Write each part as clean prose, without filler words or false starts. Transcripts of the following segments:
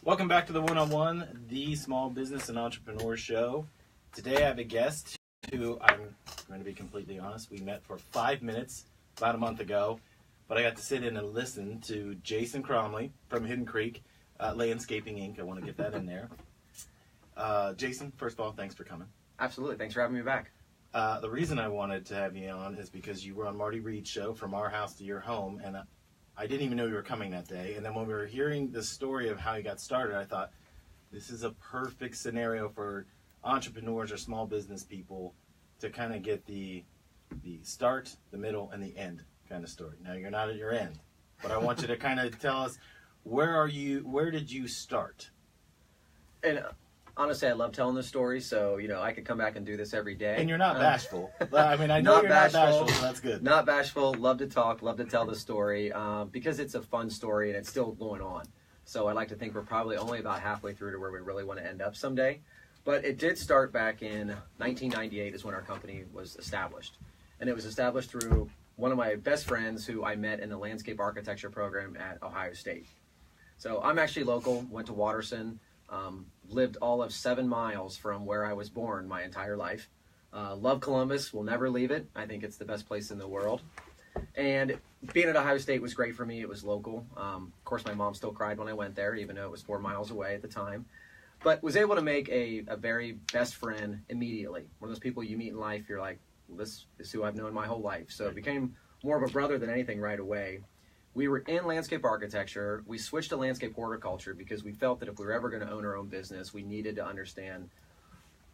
Welcome back to the One-on-One, the small business and entrepreneur show. Today I have a guest who, I'm going to be completely honest, we met for 5 minutes about a month ago, but I got to sit in and listen to Jason Cromley from Hidden Creek Landscaping Inc. I want to get that in there. Jason, first of all, thanks for coming. Absolutely. Thanks for having me back. The reason I wanted to have you on is because you were on Marty Reed's show, From Our House to Your Home, and I didn't even know you were coming that day. And then when we were hearing the story of how you got started, I thought, this is a perfect scenario for entrepreneurs or small business people to kind of get the start, the middle, and the end kind of story. Now, you're not at your end, but I want you to kind of tell us, where did you start? And honestly, I love telling this story, so, I could come back and do this every day. And you're not bashful. I mean, I know you're not bashful, so that's good. Not bashful, love to talk, love to tell the story, because it's a fun story and it's still going on. So I like to think we're probably only about halfway through to where we really want to end up someday. But it did start back in 1998 is when our company was established. And it was established through one of my best friends who I met in the landscape architecture program at Ohio State. So I'm actually local, went to Watterson, lived all of 7 miles from where I was born my entire life. Love Columbus, will never leave it. I think it's the best place in the world. And being at Ohio State was great for me. It was local. Of course, my mom still cried when I went there, even though it was 4 miles away at the time. But was able to make a very best friend immediately. One of those people you meet in life, you're like, well, this is who I've known my whole life. So it became more of a brother than anything right away. We were in landscape architecture. We switched to landscape horticulture because we felt that if we were ever going to own our own business, we needed to understand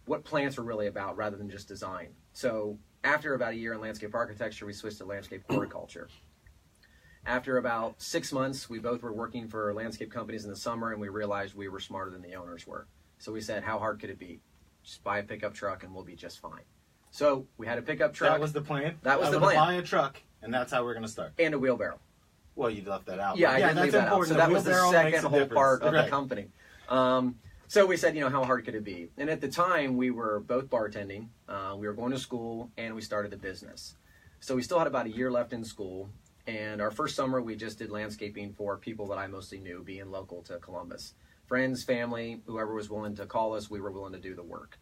what plants were really about rather than just design. So after about a year in landscape architecture, we switched to landscape horticulture. After about 6 months, we both were working for landscape companies in the summer, and we realized we were smarter than the owners were. So we said, how hard could it be? Just buy a pickup truck and we'll be just fine. So we had a pickup truck. That was the plan? That was the plan. Buy a truck, and that's how we're going to start. And a wheelbarrow. Well, you left that out. Yeah, I did leave that out. So that was the second whole part of the company. So we said, how hard could it be? And at the time, we were both bartending. We were going to school, and we started a business. So we still had about a year left in school. And our first summer, we just did landscaping for people that I mostly knew, being local to Columbus. Friends, family, whoever was willing to call us, we were willing to do the work.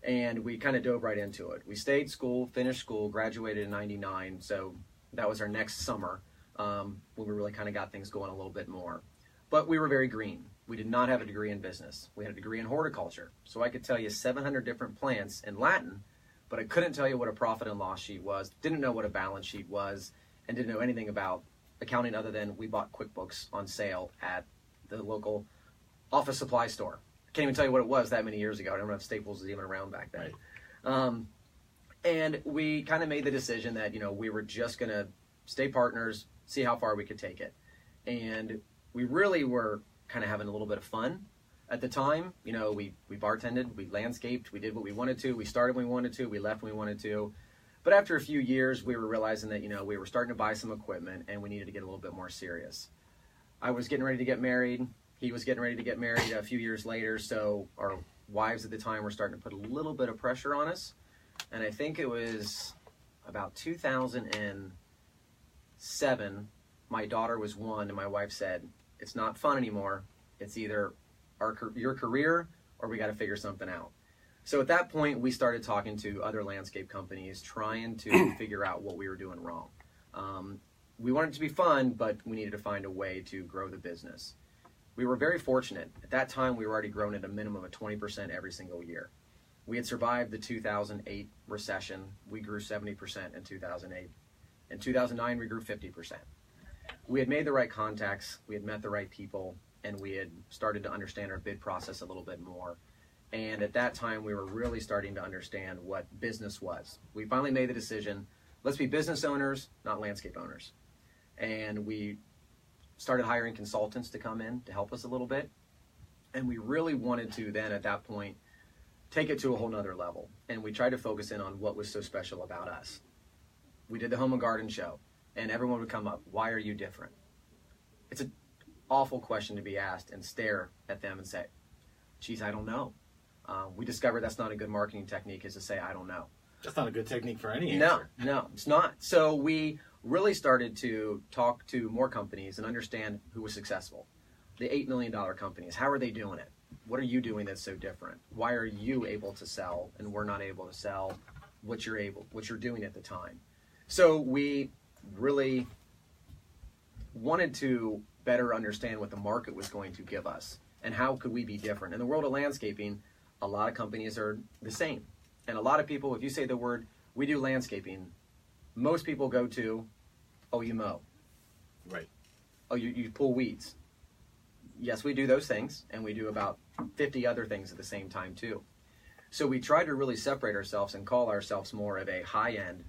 And we kind of dove right into it. We stayed school, finished school, graduated in '99. So that was our next summer. When we really kind of got things going a little bit more. But we were very green. We did not have a degree in business. We had a degree in horticulture. So I could tell you 700 different plants in Latin, but I couldn't tell you what a profit and loss sheet was, didn't know what a balance sheet was, and didn't know anything about accounting other than we bought QuickBooks on sale at the local office supply store. I can't even tell you what it was that many years ago. I don't know if Staples was even around back then. Right. And we kind of made the decision that, we were just going to stay partners, see how far we could take it. And we really were kind of having a little bit of fun at the time. We bartended, we landscaped, we did what we wanted to, we started when we wanted to, we left when we wanted to. But after a few years, we were realizing that, we were starting to buy some equipment and we needed to get a little bit more serious. I was getting ready to get married. He was getting ready to get married a few years later. So our wives at the time were starting to put a little bit of pressure on us. And I think it was about 2007, my daughter was 1, and my wife said, it's not fun anymore. It's either your career or we got to figure something out. So at that point, we started talking to other landscape companies, trying to figure out what we were doing wrong. We wanted it to be fun, but we needed to find a way to grow the business. We were very fortunate. At that time, we were already growing at a minimum of 20% every single year. We had survived the 2008 recession. We grew 70% in 2008. In 2009, we grew 50%. We had made the right contacts, we had met the right people, and we had started to understand our bid process a little bit more. And at that time, we were really starting to understand what business was. We finally made the decision, let's be business owners, not landscape owners. And we started hiring consultants to come in to help us a little bit. And we really wanted to then, at that point, take it to a whole nother level. And we tried to focus in on what was so special about us. We did the Home and Garden show, and everyone would come up, why are you different? It's an awful question to be asked and stare at them and say, geez, I don't know. We discovered that's not a good marketing technique, is to say, I don't know. That's not a good technique for any answer. No, it's not. So we really started to talk to more companies and understand who was successful. The $8 million companies, how are they doing it? What are you doing that's so different? Why are you able to sell and we're not able to sell what you're doing at the time? So we really wanted to better understand what the market was going to give us and how could we be different. In the world of landscaping, a lot of companies are the same. And a lot of people, if you say the word, we do landscaping, most people go to, oh, you mow. Right. Oh, you pull weeds. Yes, we do those things, and we do about 50 other things at the same time too. So we try to really separate ourselves and call ourselves more of a high-end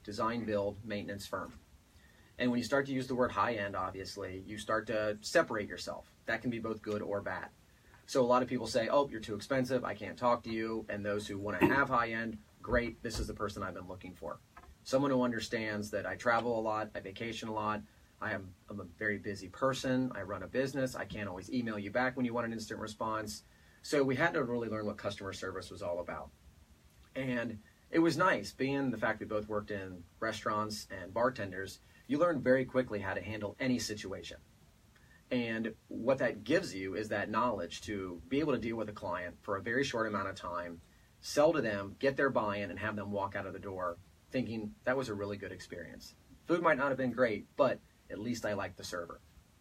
design, build, maintenance firm. And when you start to use the word high-end, obviously, you start to separate yourself. That can be both good or bad. So a lot of people say, oh, you're too expensive, I can't talk to you. And those who want to have high-end, great, this is the person I've been looking for. Someone who understands that I travel a lot, I vacation a lot, I'm a very busy person, I run a business, I can't always email you back when you want an instant response. So we had to really learn what customer service was all about. And it was nice, being the fact we both worked in restaurants and bartenders, you learn very quickly how to handle any situation. And what that gives you is that knowledge to be able to deal with a client for a very short amount of time, sell to them, get their buy-in, and have them walk out of the door thinking that was a really good experience. Food might not have been great, but at least I liked the server.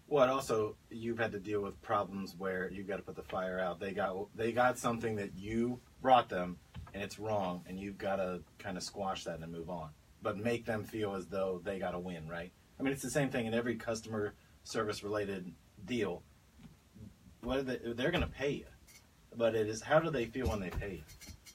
Well, and also, you've had to deal with problems where you've got to put the fire out. They got something that you brought them, and it's wrong, and you've got to kind of squash that and move on. But make them feel as though they got to win, right? I mean, it's the same thing in every customer service-related deal. They're going to pay you. But it is, how do they feel when they pay you?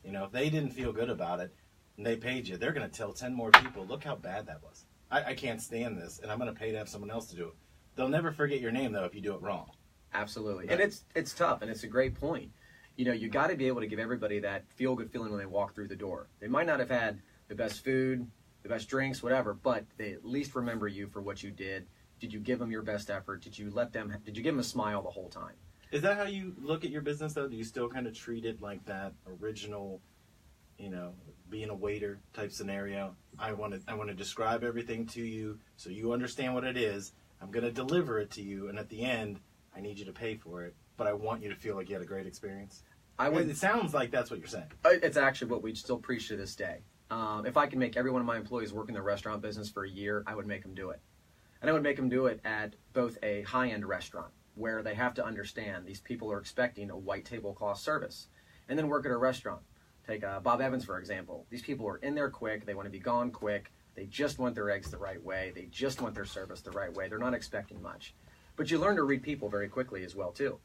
You know, if they didn't feel good about it, and they paid you, they're going to tell 10 more people, look how bad that was. I can't stand this, and I'm going to pay to have someone else to do it. They'll never forget your name, though, if you do it wrong. Absolutely. Right. And it's tough, and it's a great point. You know, you got to be able to give everybody that feel-good feeling when they walk through the door. They might not have had the best food, the best drinks, whatever, but they at least remember you for what you did. Did you give them your best effort? Did you give them a smile the whole time? Is that how you look at your business, though? Do you still kind of treat it like that original, you know, being a waiter type scenario? I want to describe everything to you so you understand what it is. I'm going to deliver it to you, and at the end, I need you to pay for it, but I want you to feel like you had a great experience. It sounds like that's what you're saying. It's actually what we still preach to this day. If I can make every one of my employees work in the restaurant business for a year, I would make them do it. And I would make them do it at both a high-end restaurant, where they have to understand these people are expecting a white tablecloth service, and then work at a restaurant. Take Bob Evans, for example. These people are in there quick. They want to be gone quick. They just want their eggs the right way. They just want their service the right way. They're not expecting much. But you learn to read people very quickly as well, too.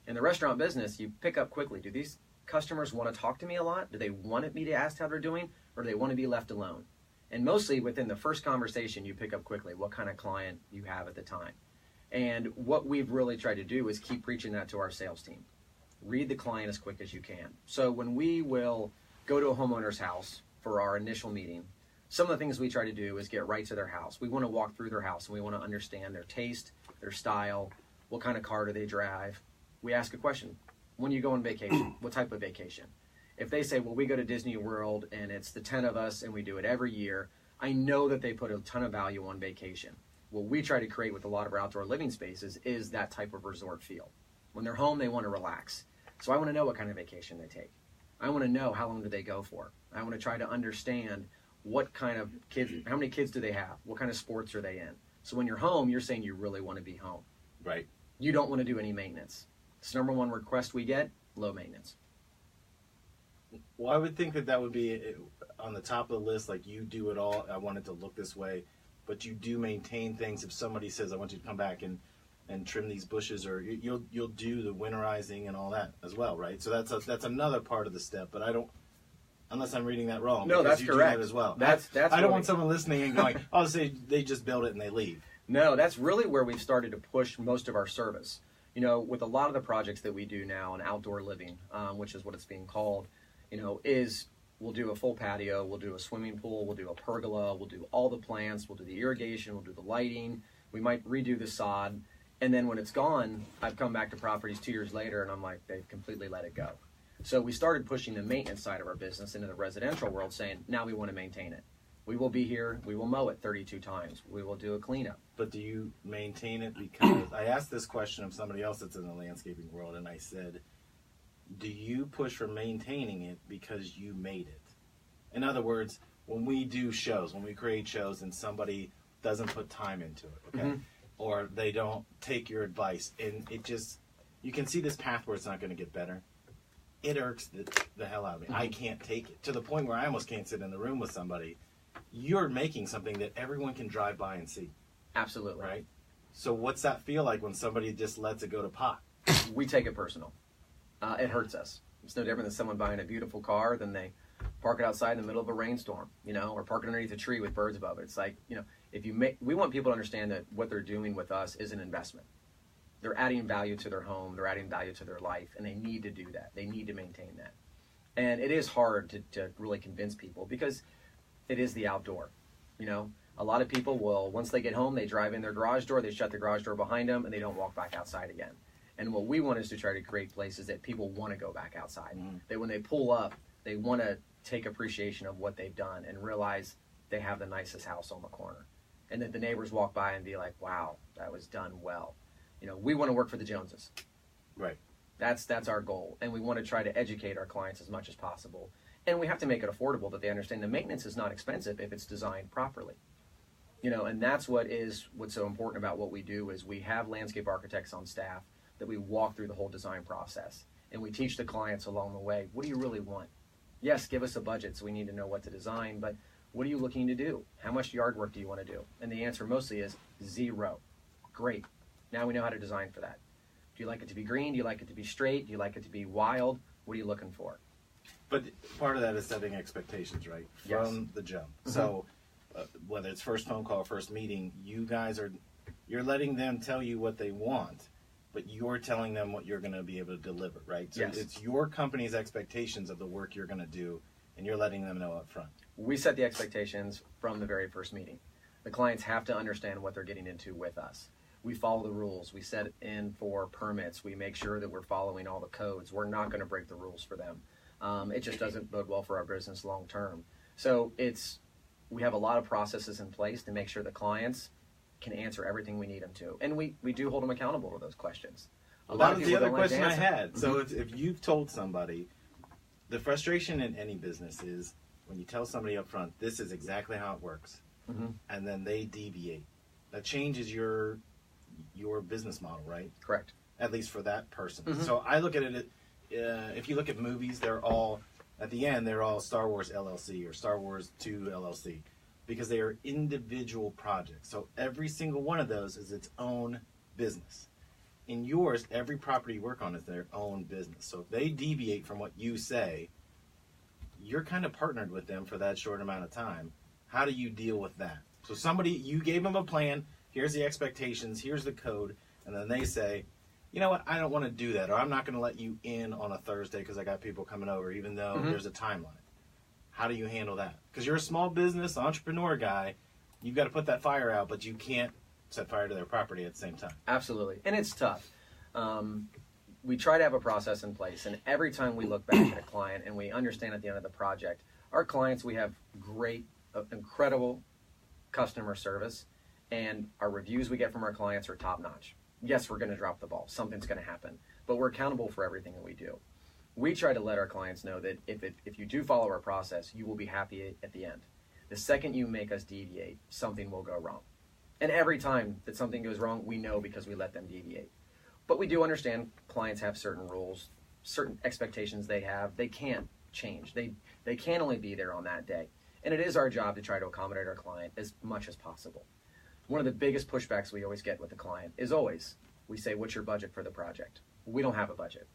In the restaurant business, you pick up quickly. Do these customers want to talk to me a lot? Do they want me to ask how they're doing? Or do they want to be left alone? And mostly within the first conversation, you pick up quickly what kind of client you have at the time. And what we've really tried to do is keep preaching that to our sales team. Read the client as quick as you can. So when we will go to a homeowner's house for our initial meeting, some of the things we try to do is get right to their house. We want to walk through their house, and we want to understand their taste, their style, what kind of car do they drive. We ask a question. When you go on vacation, what type of vacation? If they say, well, we go to Disney World, and it's the 10 of us, and we do it every year, I know that they put a ton of value on vacation. What we try to create with a lot of our outdoor living spaces is that type of resort feel. When they're home, they want to relax. So I want to know what kind of vacation they take. I want to know how long do they go for. I want to try to understand what kind of kids, how many kids do they have? What kind of sports are they in? So when you're home, you're saying you really want to be home. Right. You don't want to do any maintenance. It's the number one request we get, low maintenance. Well, I would think that would be on the top of the list, like you do it all. I want it to look this way, but you do maintain things. If somebody says, I want you to come back and trim these bushes, or you'll do the winterizing and all that as well, right? So that's another part of the step, but I don't, unless I'm reading that wrong. No, that's correct. Do that as well. That's I don't want someone listening and going, oh, say they just build it and they leave. No, that's really where we've started to push most of our service. You know, with a lot of the projects that we do now in outdoor living, which is what it's being called, you know, is we'll do a full patio, we'll do a swimming pool, we'll do a pergola, we'll do all the plants, we'll do the irrigation, we'll do the lighting, we might redo the sod, and then when it's gone, I've come back to properties 2 years later and I'm like, they've completely let it go. So we started pushing the maintenance side of our business into the residential world, saying, now we want to maintain it. We will be here. We will mow it 32 times. We will do a cleanup. But do you maintain it? Because I asked this question of somebody else that's in the landscaping world, and I said, do you push for maintaining it because you made it? In other words, when we do shows, when we create shows and somebody doesn't put time into it, okay? Or they don't take your advice, and it just, you can see this path where it's not going to get better. It irks the hell out of me. I can't take it, to the point where I almost can't sit in the room with somebody. You're making something that everyone can drive by and see. Absolutely. Right? So what's that feel like when somebody just lets it go to pot? We take it personal. It hurts us. It's no different than someone buying a beautiful car, then they park it outside in the middle of a rainstorm, or park it underneath a tree with birds above it. It's like, we want people to understand that what they're doing with us is an investment. They're adding value to their home, they're adding value to their life, and they need to do that. They need to maintain that. And it is hard to really convince people because it is the outdoor. A lot of people will, once they get home, they drive in their garage door, they shut the garage door behind them, and they don't walk back outside again. And what we want is to try to create places that people want to go back outside. That when they pull up, they want to take appreciation of what they've done and realize they have the nicest house on the corner. And that the neighbors walk by and be like, wow, that was done well. We want to work for the Joneses. Right. That's our goal. And we want to try to educate our clients as much as possible. And we have to make it affordable that they understand the maintenance is not expensive if it's designed properly. And that's what's so important about what we do is we have landscape architects on staff that we walk through the whole design process. And we teach the clients along the way, what do you really want? Yes, give us a budget so we need to know what to design, but what are you looking to do? How much yard work do you want to do? And the answer mostly is 0. Great. Now we know how to design for that. Do you like it to be green? Do you like it to be straight? Do you like it to be wild? What are you looking for? But part of that is setting expectations, right? From the jump. So whether it's first phone call, first meeting, you're letting them tell you what they want, but you're telling them what you're going to be able to deliver, right? So it's your company's expectations of the work you're going to do, and you're letting them know up front. We set the expectations from the very first meeting. The clients have to understand what they're getting into with us. We follow the rules. We set in for permits. We make sure that we're following all the codes. We're not going to break the rules for them. It just doesn't bode well for our business long term. So we have a lot of processes in place to make sure the clients can answer everything we need them to. And we do hold them accountable to those questions. Well, that was the other question I had. So if you've told somebody, the frustration in any business is when you tell somebody up front, this is exactly how it works, and then they deviate. That changes your business model, right? Correct. At least for that person. So I look at it, if you look at movies, they're all, at the end, they're all Star Wars LLC or Star Wars 2 LLC because they are individual projects. So every single one of those is its own business. In yours, every property you work on is their own business. So if they deviate from what you say, you're kind of partnered with them for that short amount of time. How do you deal with that? So you gave them a plan, here's the expectations, here's the code, and then they say, you know what, I don't want to do that, or I'm not going to let you in on a Thursday because I got people coming over, even though there's a timeline. How do you handle that? Because you're a small business entrepreneur guy, you've got to put that fire out, but you can't set fire to their property at the same time. Absolutely, and it's tough. We try to have a process in place, and every time we look back at a client and we understand at the end of the project, our clients, we have great, incredible customer service, and our reviews we get from our clients are top-notch. Yes, we're going to drop the ball. Something's going to happen, but we're accountable for everything that we do. We try to let our clients know that if you do follow our process, you will be happy at the end. The second you make us deviate, something will go wrong. And every time that something goes wrong, we know because we let them deviate. But we do understand clients have certain rules, certain expectations they have. They can't change. They can only be there on that day. And it is our job to try to accommodate our client as much as possible. One of the biggest pushbacks we always get with the client is always, we say, what's your budget for the project? We don't have a budget.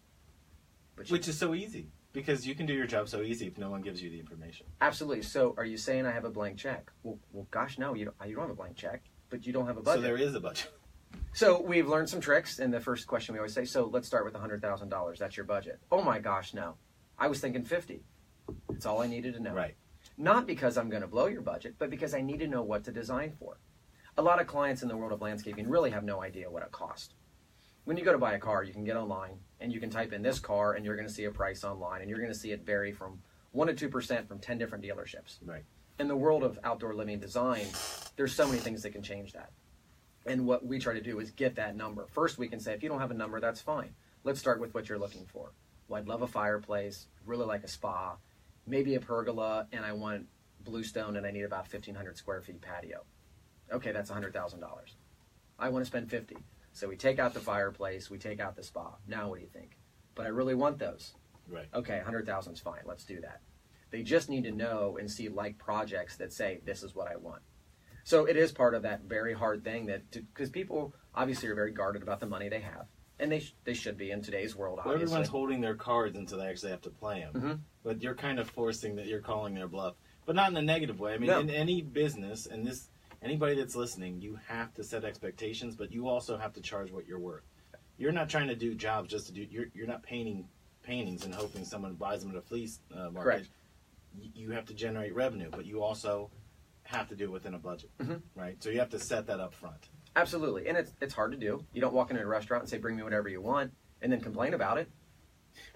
Which is so easy, because you can do your job so easy if no one gives you the information. Absolutely. So are you saying I have a blank check? Well gosh, no, you don't have a blank check, but you don't have a budget. So there is a budget. So we've learned some tricks, and the first question we always say, so let's start with $100,000. That's your budget. Oh my gosh, no. I was thinking 50. That's all I needed to know. Right. Not because I'm going to blow your budget, but because I need to know what to design for. A lot of clients in the world of landscaping really have no idea what it costs. When you go to buy a car, you can get online, and you can type in this car, and you're going to see a price online, and you're going to see it vary from 1% to 2% from 10 different dealerships. Right. In the world of outdoor living design, there's so many things that can change that. And what we try to do is get that number. First, we can say, if you don't have a number, that's fine. Let's start with what you're looking for. Well, I'd love a fireplace, really like a spa, maybe a pergola, and I want bluestone, and I need about 1,500 square feet patio. Okay, that's $100,000. I want to spend 50. So we take out the fireplace, we take out the spa. Now what do you think? But I really want those. Right. Okay, 100,000 is fine. Let's do that. They just need to know and see like projects that say, this is what I want. So it is part of that very hard thing that, because people obviously are very guarded about the money they have. And they should be in today's world, obviously. Well, everyone's holding their cards until they actually have to play them. Mm-hmm. But you're kind of forcing that, you're calling their bluff. But not in a negative way. I mean, in any business, and this, anybody that's listening, you have to set expectations, but you also have to charge what you're worth. You're not trying to do jobs just to do, you're not painting paintings and hoping someone buys them at a flea market. Correct. You have to generate revenue, but you also have to do it within a budget, right? So you have to set that up front. Absolutely, and it's hard to do. You don't walk into a restaurant and say, bring me whatever you want, and then complain about it.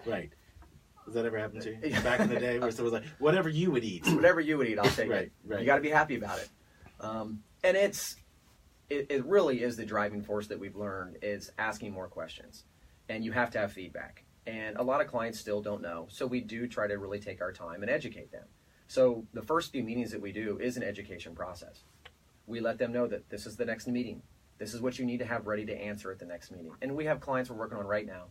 Right. Does that ever happen to you? Back in the day where someone was like, whatever you would eat. Whatever you would eat, I'll take it. Right. You got to be happy about it. And it really is the driving force that we've learned is asking more questions. And you have to have feedback. And a lot of clients still don't know. So we do try to really take our time and educate them. So the first few meetings that we do is an education process. We let them know that this is the next meeting. This is what you need to have ready to answer at the next meeting. And we have clients we're working on right now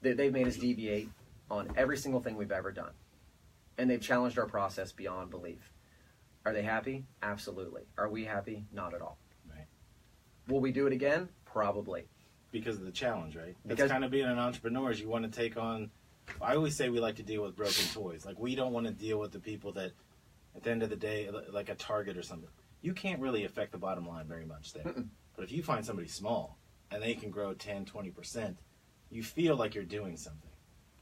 that they've made us deviate on every single thing we've ever done. And they've challenged our process beyond belief. Are they happy? Absolutely. Are we happy? Not at all. Right. Will we do it again? Probably. Because of the challenge, right? That's kind of being an entrepreneur is you want to take on, I always say we like to deal with broken toys. Like we don't want to deal with the people that at the end of the day, like a Target or something, you can't really affect the bottom line very much there. But if you find somebody small and they can grow 10, 20%, you feel like you're doing something.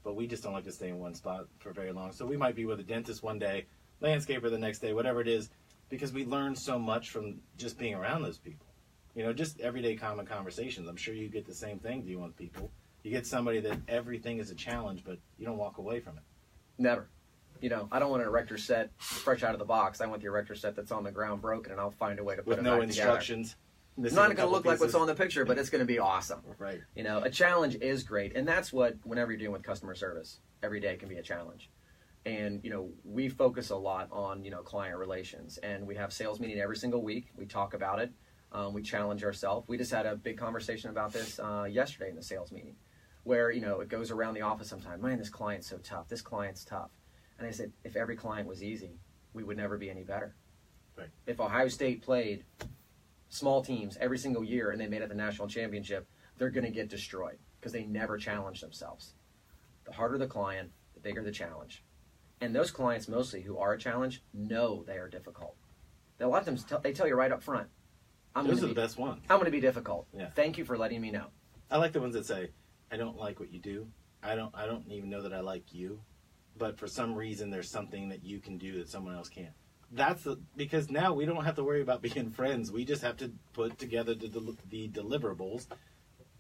But we just don't like to stay in one spot for very long. So we might be with a dentist one day, landscaper the next day, whatever it is, because we learn so much from just being around those people. You know, just everyday common conversations. I'm sure you get the same thing dealing with people. You get somebody that everything is a challenge, but you don't walk away from it. Never. You know, I don't want an erector set fresh out of the box. I want the erector set that's on the ground broken, and I'll find a way to put it back together. With no instructions. It's not going to look like what's on the picture, but it's going to be awesome. Right. You know, a challenge is great, and that's what, whenever you're dealing with customer service, every day can be a challenge. And, you know, we focus a lot on, you know, client relations, and we have sales meeting every single week. We talk about it. We challenge ourselves. We just had a big conversation about this yesterday in the sales meeting, where, you know, it goes around the office sometimes. Man, this client's so tough. This client's tough. And I said, if every client was easy, we would never be any better. Right. If Ohio State played small teams every single year and they made it the national championship, they're going to get destroyed because they never challenge themselves. The harder the client, the bigger the challenge. And those clients mostly who are a challenge know they are difficult. A lot of them, they tell you right up front, those are the best ones. I'm going to be difficult. Yeah. Thank you for letting me know. I like the ones that say, I don't like what you do. I don't even know that I like you. But for some reason, there's something that you can do that someone else can't. Because now we don't have to worry about being friends. We just have to put together the deliverables,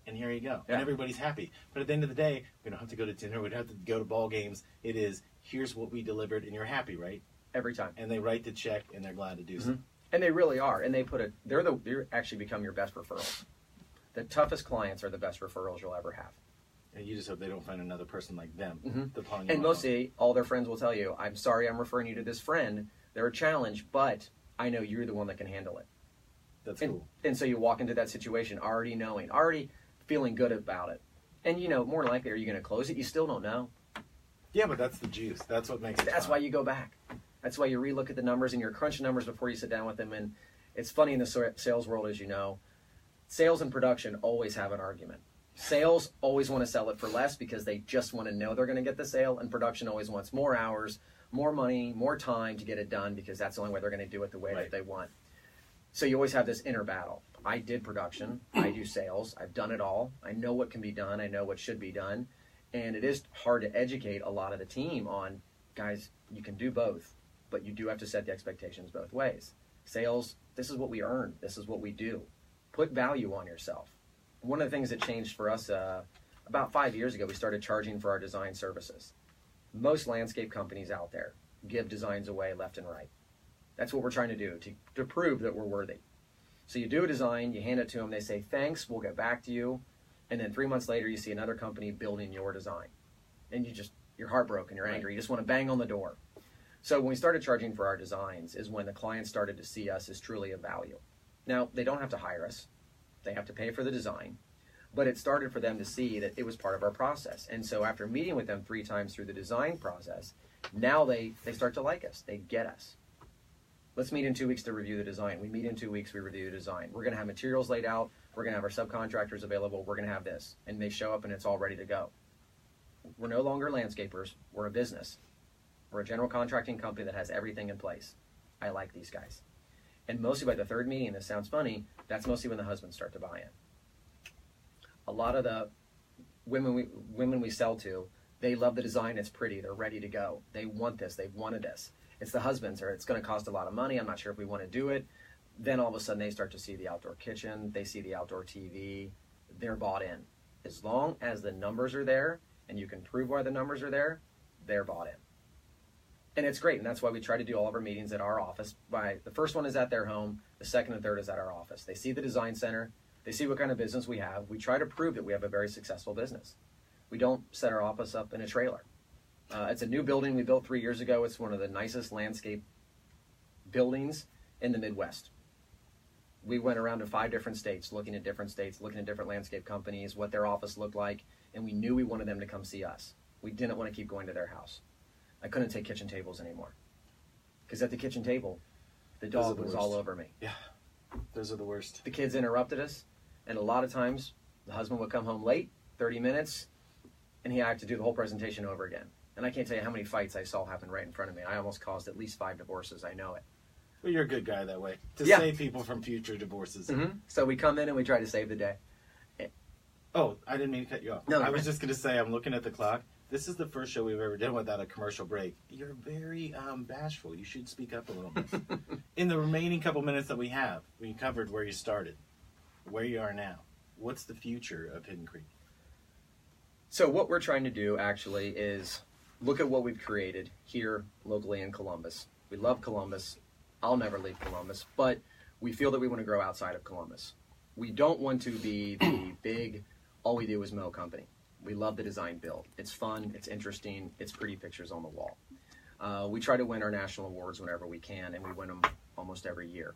and here you go. Yeah. And everybody's happy. But at the end of the day, we don't have to go to dinner. We don't have to go to ball games. It is, here's what we delivered, and you're happy, right? Every time. And they write the check, and they're glad to do so. And they really are. And they they're actually become your best referrals. The toughest clients are the best referrals you'll ever have. And you just hope they don't find another person like them. And mostly, all their friends will tell you, I'm sorry I'm referring you to this friend. They're a challenge, but I know you're the one that can handle it. That's cool. And so you walk into that situation already feeling good about it. And, you know, more than likely, are you going to close it? You still don't know. Yeah, but that's the juice. That's what makes it That's fun. Why you go back. That's why you relook at the numbers and you're crunching numbers before you sit down with them. And it's funny in the sales world, as you know, sales and production always have an argument. Sales always want to sell it for less because they just want to know they're going to get the sale, and production always wants more hours, more money, more time to get it done because that's the only way they're going to do it the way that they want. So you always have this inner battle. I did production. I do sales. I've done it all. I know what can be done. I know what should be done. And it is hard to educate a lot of the team on, guys, you can do both, but you do have to set the expectations both ways. Sales, this is what we earn. This is what we do. Put value on yourself. One of the things that changed for us about 5 years ago, we started charging for our design services. Most landscape companies out there give designs away left and right. That's what we're trying to do, to prove that we're worthy. So you do a design, you hand it to them, they say, thanks, we'll get back to you. And then 3 months later, you see another company building your design. And you're heartbroken, you're angry, you just want to bang on the door. So when we started charging for our designs is when the clients started to see us as truly of value. Now, they don't have to hire us. They have to pay for the design. But it started for them to see that it was part of our process. And so after meeting with them 3 times through the design process, now they start to like us. They get us. Let's meet in 2 weeks to review the design. We meet in 2 weeks, we review the design. We're going to have materials laid out. We're going to have our subcontractors available. We're going to have this. And they show up and it's all ready to go. We're no longer landscapers. We're a business. We're a general contracting company that has everything in place. I like these guys. And mostly by the 3rd meeting, this sounds funny, that's mostly when the husbands start to buy in. A lot of the women we sell to, they love the design, it's pretty, they're ready to go. They want this, they've wanted this. It's the husbands, or it's going to cost a lot of money, I'm not sure if we want to do it. Then all of a sudden they start to see the outdoor kitchen, they see the outdoor TV, they're bought in. As long as the numbers are there, and you can prove why the numbers are there, they're bought in. And it's great, and that's why we try to do all of our meetings at our office. The first one is at their home, the second and third is at our office. They see the design center, they see what kind of business we have. We try to prove that we have a very successful business. We don't set our office up in a trailer. It's a new building we built 3 years ago. It's one of the nicest landscape buildings in the Midwest. We went around to 5 different states, looking at different landscape companies, what their office looked like, and we knew we wanted them to come see us. We didn't want to keep going to their house. I couldn't take kitchen tables anymore. Because at the kitchen table, the dog was all over me. Yeah, those are the worst. The kids interrupted us, and a lot of times the husband would come home late, 30 minutes, and he had to do the whole presentation over again. And I can't tell you how many fights I saw happen right in front of me. I almost caused at least 5 divorces. I know it. Well, you're a good guy that way. To save people from future divorces. Mm-hmm. So we come in and we try to save the day. Oh, I didn't mean to cut you off. No, I was just going to say, I'm looking at the clock. This is the first show we've ever done without a commercial break. You're very bashful. You should speak up a little bit. In the remaining couple minutes that we have, we covered where you started, where you are now. What's the future of Hidden Creek? So what we're trying to do actually is look at what we've created here locally in Columbus. We love Columbus. I'll never leave Columbus, but we feel that we want to grow outside of Columbus. We don't want to be the big, all we do is mow company. We love the design build. It's fun, it's interesting, it's pretty pictures on the wall. We try to win our national awards whenever we can, and we win them almost every year.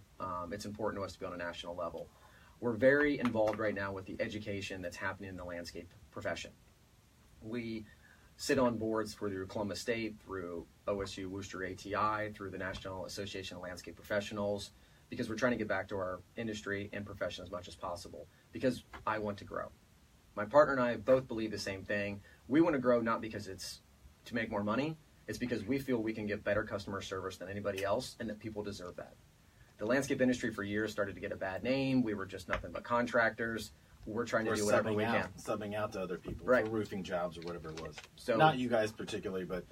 It's important to us to be on a national level. We're very involved right now with the education that's happening in the landscape profession. We sit on boards through Columbus State, through OSU Worcester ATI, through the National Association of Landscape Professionals, because we're trying to get back to our industry and profession as much as possible, because I want to grow. My partner and I both believe the same thing. We want to grow not because it's to make more money, it's because we feel we can give better customer service than anybody else, and that people deserve that. The landscape industry for years started to get a bad name. We were just nothing but contractors. We're trying to do whatever we can. Subbing out to other people for roofing jobs or whatever it was. So, not you guys particularly, but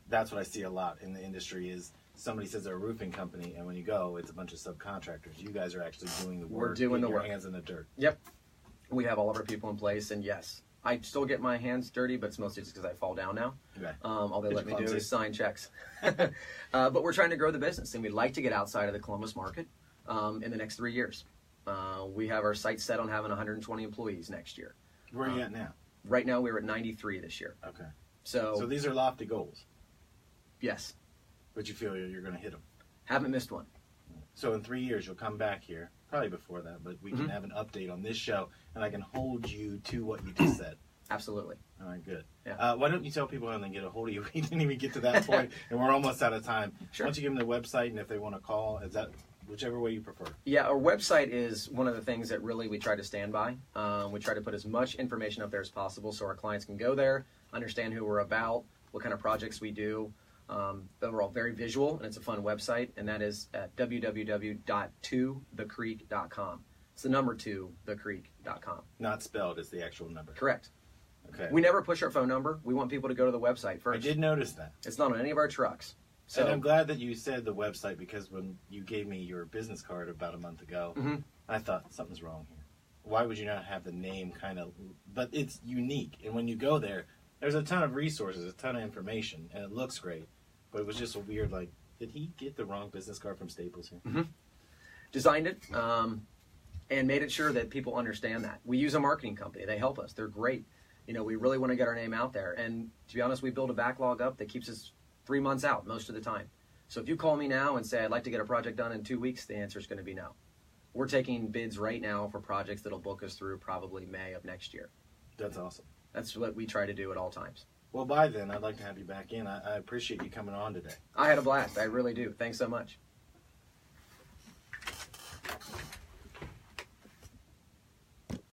that's what I see a lot in the industry is somebody says they're a roofing company, and when you go, it's a bunch of subcontractors. You guys are actually doing the work. We're doing the work. Your hands in the dirt. Yep. We have all of our people in place, and yes, I still get my hands dirty, but it's mostly just because I fall down now. Okay. All they let me do is sign checks. But we're trying to grow the business, and we'd like to get outside of the Columbus market in the next 3 years. We have our sights set on having 120 employees next year. Where are you at now? Right now, we're at 93 this year. Okay. So these are lofty goals. Yes. But you feel you're going to hit them. Haven't missed one. So in 3 years, you'll come back here, probably before that, but we can have an update on this show, and I can hold you to what you just said. Absolutely. All right, good. Yeah. Why don't you tell people how they can get a hold of you? We didn't even get to that point, and we're almost out of time. Sure. Why don't you give them the website, and if they want to call, is that whichever way you prefer? Yeah, our website is one of the things that really we try to stand by. We try to put as much information up there as possible so our clients can go there, understand who we're about, what kind of projects we do. They're all very visual, and it's a fun website, and that is at www.tothecreek.com. It's the number 2thecreek.com. Not spelled, it's the actual number. Correct. Okay. We never push our phone number. We want people to go to the website first. I did notice that. It's not on any of our trucks. So, and I'm glad that you said the website, because when you gave me your business card about a month ago, I thought something's wrong here. Why would you not have the name kind of... But it's unique, and when you go there, there's a ton of resources, a ton of information, and it looks great. But it was just a weird, like, Did he get the wrong business card from Staples here? Mm-hmm. Designed it and made it sure that people understand that. We use a marketing company. They help us. They're great. You know, we really want to get our name out there. And to be honest, we build a backlog up that keeps us 3 months out most of the time. So if you call me now and say, I'd like to get a project done in 2 weeks, the answer is going to be no. We're taking bids right now for projects that'll book us through probably May of next year. That's awesome. That's what we try to do at all times. Well, by then, I'd like to have you back in. I appreciate you coming on today. I had a blast. I really do. Thanks so much.